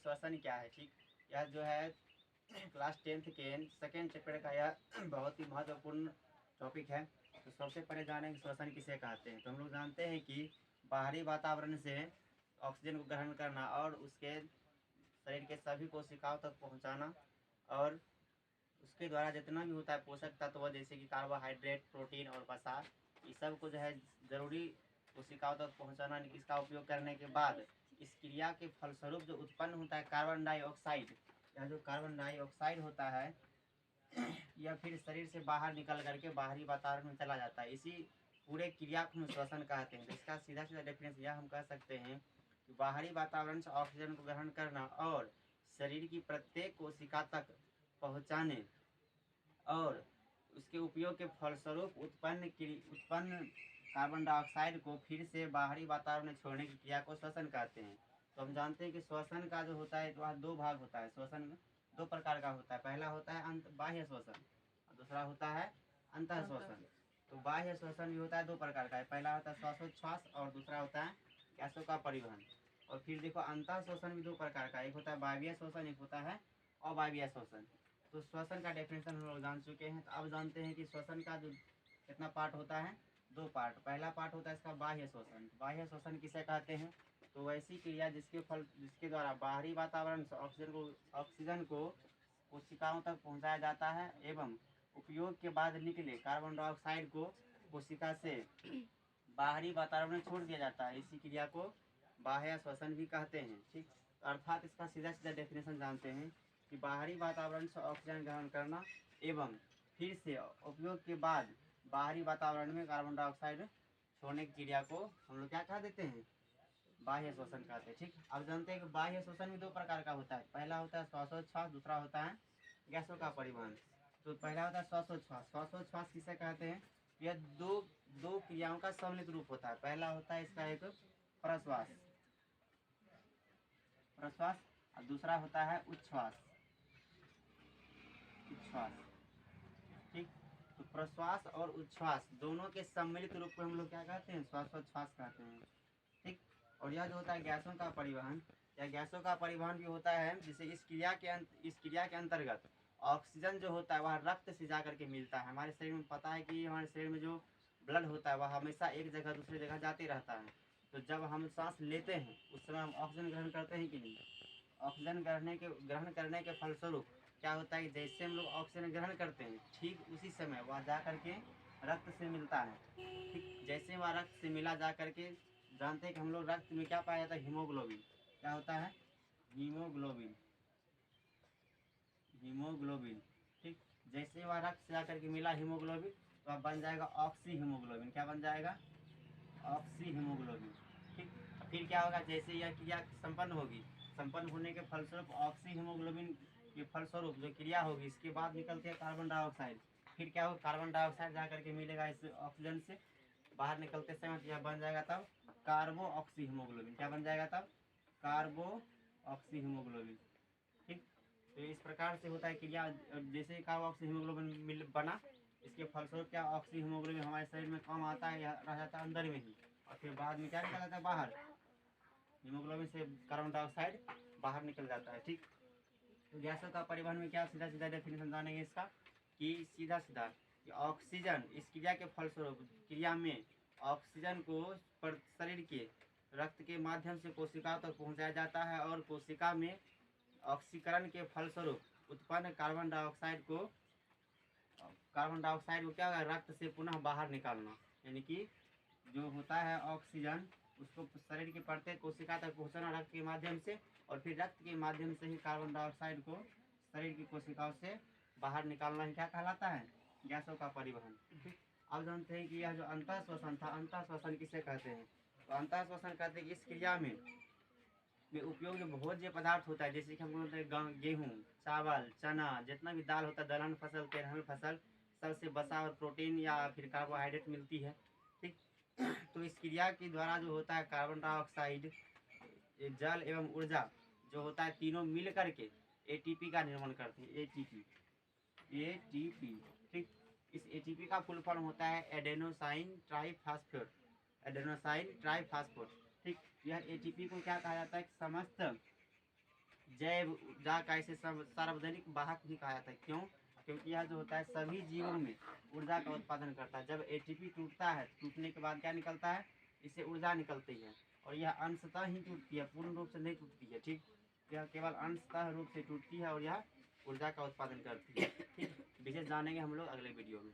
श्वसन क्या है। ठीक, यह जो है क्लास 10th के सेकेंड चैप्टर का यह बहुत ही महत्वपूर्ण टॉपिक है। तो सबसे पहले जानेंगे श्वसन किसे कहते हैं। तो हम लोग जानते हैं कि बाहरी वातावरण से ऑक्सीजन को ग्रहण करना और उसके शरीर के सभी कोशिकाओं तक पहुंचाना, और उसके द्वारा जितना भी होता है पोषक तत्व जैसे कि कार्बोहाइड्रेट, प्रोटीन और वसा, ये सब को जो है जरूरी कोशिकाओं तक पहुंचाना। इसका उपयोग करने के बाद इस क्रिया के फलस्वरूप जो उत्पन्न होता है कार्बन डाइऑक्साइड, यह जो कार्बन डाइऑक्साइड होता है यह फिर शरीर से बाहर निकल करके बाहरी वातावरण में चला जाता है। इसी पूरे क्रिया को हम श्वसन कहते हैं। तो इसका सीधा सीधा डेफिनेशन यह हम कह सकते हैं कि बाहरी वातावरण से ऑक्सीजन को ग्रहण करना और शरीर की प्रत्येक कोशिका तक पहुंचाने और उसके उपयोग के फलस्वरूप उत्पन्न कार्बन डाइऑक्साइड को फिर से बाहरी वातावरण में छोड़ने की क्रिया को श्वसन कहते हैं। तो हम जानते हैं कि श्वसन का जो होता है वह दो भाग होता है। श्वसन में दो प्रकार का होता है। पहला होता है बाह्य श्वसन और दूसरा होता है अंतः श्वसन। तो बाह्य श्वसन भी होता है दो प्रकार का है। पहला होता है श्वासोच्छ्वास और दूसरा होता है गैसों का परिवहन। और फिर देखो अंतः श्वसन भी दो प्रकार का, एक होता है वायवीय श्वसन, एक होता है अवायवीय श्वसन। तो श्वसन का डेफिनेशन हम लोग जान चुके हैं। तो अब जानते हैं कि श्वसन का जो कितना पार्ट होता है, दो पार्ट। पहला पार्ट होता है इसका बाह्य श्वसन। बाह्य श्वसन किसे कहते हैं? तो वैसी क्रिया जिसके द्वारा बाहरी वातावरण से ऑक्सीजन को कोशिकाओं तक पहुंचाया जाता है एवं उपयोग के बाद निकले कार्बन डाइऑक्साइड को कोशिका से बाहरी वातावरण में छोड़ दिया जाता है। इसी क्रिया को बाह्य श्वसन भी कहते हैं। ठीक, अर्थात इसका सीधा सीधा डेफिनेशन जानते हैं कि बाहरी वातावरण से ऑक्सीजन ग्रहण करना एवं फिर से उपयोग के बाद बाहरी वातावरण में कार्बन डाइऑक्साइड छोड़ने की क्रिया को हम लोग क्या कह देते हैं? बाह्य श्वसन कहते हैं। ठीक, अब जानते हैं कि बाह्य श्वसन भी दो प्रकार का होता है। पहला होता है श्वासोच्छ्वास, दूसरा होता है गैसों का परिवहन। तो पहला होता है श्वासोच्छ्वास। श्वासोच्छ्वास किसे कहते हैं? यह दो क्रियाओं का सम्मिलित रूप होता है। पहला होता है इसका एक प्रश्वास और दूसरा होता है उच्छ्वास। ठीक, तो प्रश्वास और उच्छ्वास दोनों के सम्मिलित रूप को हम लोग क्या कहते हैं? श्वासोच्छ्वास कहते हैं। ठीक, और यह जो होता है गैसों का परिवहन, या गैसों का परिवहन भी होता है जिसे इस क्रिया के अंतर्गत ऑक्सीजन जो होता है वह रक्त से जा करके मिलता है। हमारे शरीर में पता है कि हमारे शरीर में जो ब्लड होता है वह हमेशा एक जगह दूसरी जगह जाते रहता है। तो जब हम सांस लेते हैं उस समय हम ऑक्सीजन ग्रहण करते हैं कि नहीं? ऑक्सीजन ग्रहण करने के फलस्वरूप क्या होता है कि जैसे हम लोग ऑक्सीजन ग्रहण करते हैं ठीक उसी समय वह जा करके रक्त से मिलता है। ठीक, जैसे वह रक्त से मिला जा करके जानते हैं कि हम लोग रक्त में क्या पाया जाता है? हीमोग्लोबिन। क्या होता है? हीमोग्लोबिन। ठीक, जैसे वह रक्त से जाकर के मिला हीमोग्लोबिन तो अब बन जाएगा ऑक्सी हीमोग्लोबिन। क्या बन जाएगा? Oxy haemoglobin. ठीक, फिर क्या होगा? जैसे यह क्रिया संपन्न होगी, संपन्न होने के फलस्वरूप ऑक्सी हीमोग्लोबिन के फलस्वरूप जो क्रिया होगी इसके बाद निकलते हैं कार्बन डाइऑक्साइड। फिर क्या होगा? कार्बन डाइऑक्साइड जा करके मिलेगा इस ऑक्सीजन से बाहर निकलते समय, यह बन जाएगा तब कार्बो ऑक्सी हीमोग्लोबिन। क्या बन जाएगा तब? कार्बो ऑक्सी हीमोग्लोबिन। ठीक, तो इस प्रकार से होता है क्रिया। जैसे ही कार्बो ऑक्सी हीमोग्लोबिन बना, इसके फलस्वरूप क्या ऑक्सी हीमोग्लोबिन हमारे शरीर में कम आता है या रह जाता है अंदर में ही, और फिर बाद में क्या निकल जाता है बाहर? हीमोग्लोबिन से कार्बन डाइऑक्साइड बाहर निकल जाता है। ठीक, तो गैसों का परिवहन में क्या सीधा सीधा डेफिनेशन जानेंगे इसका कि सीधा सीधा कि ऑक्सीजन इस क्रिया के फलस्वरूप क्रिया में ऑक्सीजन को शरीर के रक्त के माध्यम से कोशिका तक पहुंचाया जाता है और कोशिका में ऑक्सीकरण के फलस्वरूप उत्पन्न कार्बन डाइऑक्साइड को क्या होगा? रक्त से पुनः बाहर निकालना। यानी कि जो होता है ऑक्सीजन उसको शरीर के प्रत्येक कोशिका तक पहुंचाना रक्त के माध्यम से, और फिर रक्त के माध्यम से ही कार्बन डाइऑक्साइड को शरीर की कोशिकाओं से बाहर निकालना ही क्या कहलाता है? गैसों का परिवहन। ठीक, अब जानते हैं कि यह जो अंतः श्वसन था, अंतः श्वसन किसे कहते हैं? तो अंतः श्वसन कहते हैं कि इस क्रिया में उपयोग जो भोज्य पदार्थ होता है जैसे कि हम लोग गेहूँ, चावल, चना, जितना भी दाल होता है, दलहन फसल, तेलहन फसल, सबसे वसा और प्रोटीन या फिर कार्बोहाइड्रेट मिलती है। ठीक, तो इस क्रिया के द्वारा जो होता है कार्बन डाइऑक्साइड, जल एवं ऊर्जा जो होता है तीनों मिल करके एटीपी का निर्माण करते हैं। एटीपी। ठीक, इस एटीपी का फुल फॉर्म होता है एडेनोसाइन ट्राइफॉस्फेट। ठीक, यह एटीपी को क्या कहा जाता है? समस्त जैव ऊर्जा का इसे सार्वजनिक वाहक भी कहा जाता है। क्यों? क्योंकि यह जो होता है सभी जीवों में ऊर्जा का उत्पादन करता है। जब एटीपी टूटता है, टूटने के बाद क्या निकलता है, इससे ऊर्जा निकलती है और यह अंशतः ही टूटती है, पूर्ण रूप से नहीं टूटती है। ठीक, यह केवल अंशतः रूप से टूटती है और यह ऊर्जा का उत्पादन करती है। ठीक, विशेष जानेंगे हम लोग अगले वीडियो में।